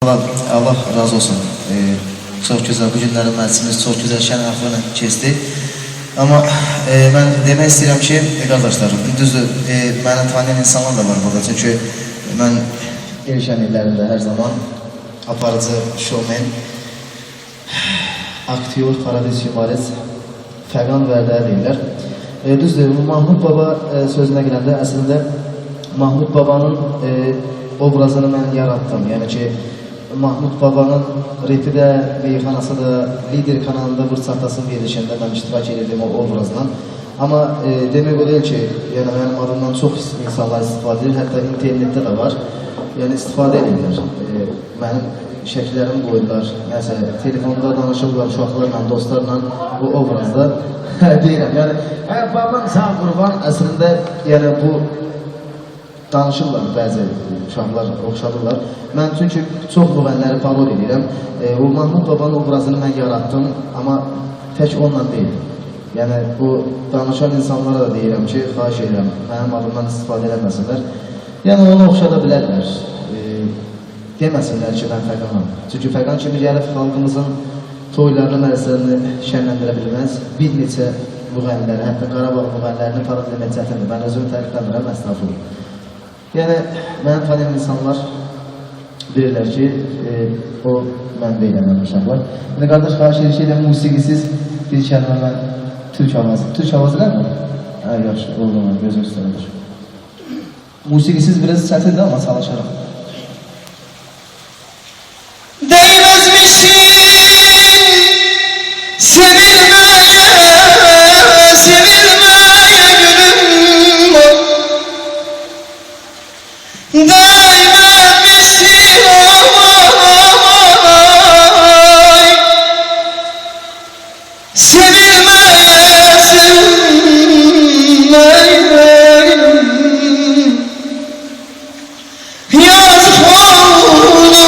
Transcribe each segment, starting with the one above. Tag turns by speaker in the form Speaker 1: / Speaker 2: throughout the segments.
Speaker 1: Allah razı olsun. Çok güzel, bu günlerin məclisimiz çok güzel şənaflı keçdi. Ama ben demək istəyirəm ki, qardaşlarım, düzdür, məni tanıyan insanlar da var burada. Çünki mən gelişən illərində hər zaman aparıcı, showman, aktyor, Karadeniz Şimarez, Fəqan Vərdə deyirlər. Düzdür, Mahmud Baba sözünə gələndə əslində Mahmud Babanın obrazını mən yarattım. Yəni ki, Mahmud Baba'nın repi de, meyxanası da, Lider kanalında Vırsatlasın verilişində mən iştirak edirdim o obrazla. Ama demək o deyil ki, yəni mənim adımdan çox insanlar istifadə edir, hətta internetdə də var. Yəni istifadə edirlər. Mənim şəkillərimi qoyurlar, nəsə telefonda danışırlar uşaqlarla, dostlarla bu obrazda deyirəm. Yəni, babam sağ qurban əslində yəni bu danışırlar bəzi uşaqlar, oxşadırlar. Mən çünki çox müğənniləri parod edirəm. O Mahmud Babanın obrazını mən yarattım, amma tək onunla deyil. Yəni bu danışan insanlara da deyirəm ki, xahiş edirəm, mənim adımdan istifadə eləməsinlər. Yəni onu oxşada bilərlər. Deməsinlər ki, mən Fəqanam. Çünki Fəqan kimi gəlib xalqımızın toylarını, mərasimlərini şənləndirə bilməz. Bir neçə müğənniləri, hətta Qarabağ müğənnilərini parod eləmək çətindir. Mən özümü tərifləmirəm, əstəğfurullah. Yəni, mənim tanıyan insanlar bilirlər ki, o mən deyiləm uşaqlar. Yəni, qardaş, xahiş edir şeylə musiqisiz bir kəlmə mən Türk havası. Türk havası nə mi? Hə, yaxşı, oldu mən, gözüm üstədir. Musiqisiz biraz çətindir, amma çalışarım.
Speaker 2: Değmezmişsin sevilmeye, sevilmeye gülüm var. Değmemişsin oy, sevilmeye, sevilmeye yazık oldu.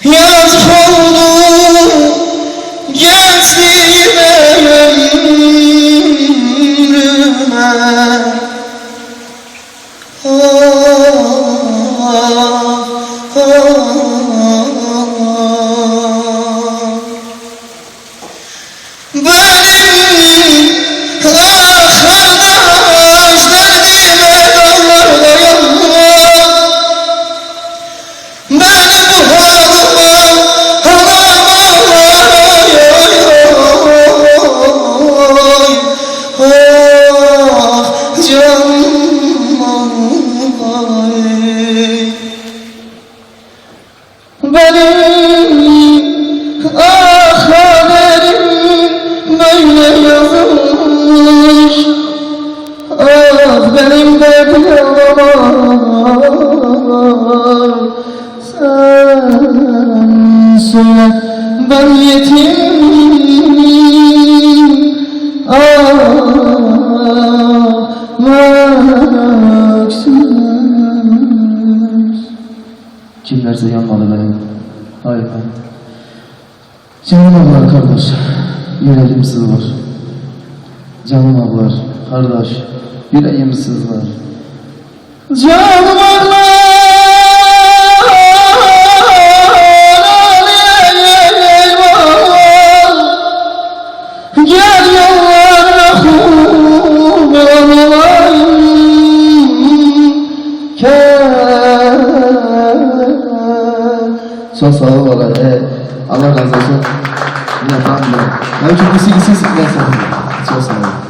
Speaker 2: Yazık oldu gençliğime, ömrüme. Benim haberim böyle yazılmış. Benim derdim var. Sen söyle, ben yetimim. Öksüz.
Speaker 1: Kimlerse yanmalı benim. Hayır ben. Canım ablar kardeş, yüreğim sızlar. Canım ablar, kardeş, yüreğim sızlar.
Speaker 2: Canım ablar, gel yollarına kul olayım.
Speaker 1: Çok sağ ol valla. Allah razı olsun. Ben çok musiqisiz çok sağ olun.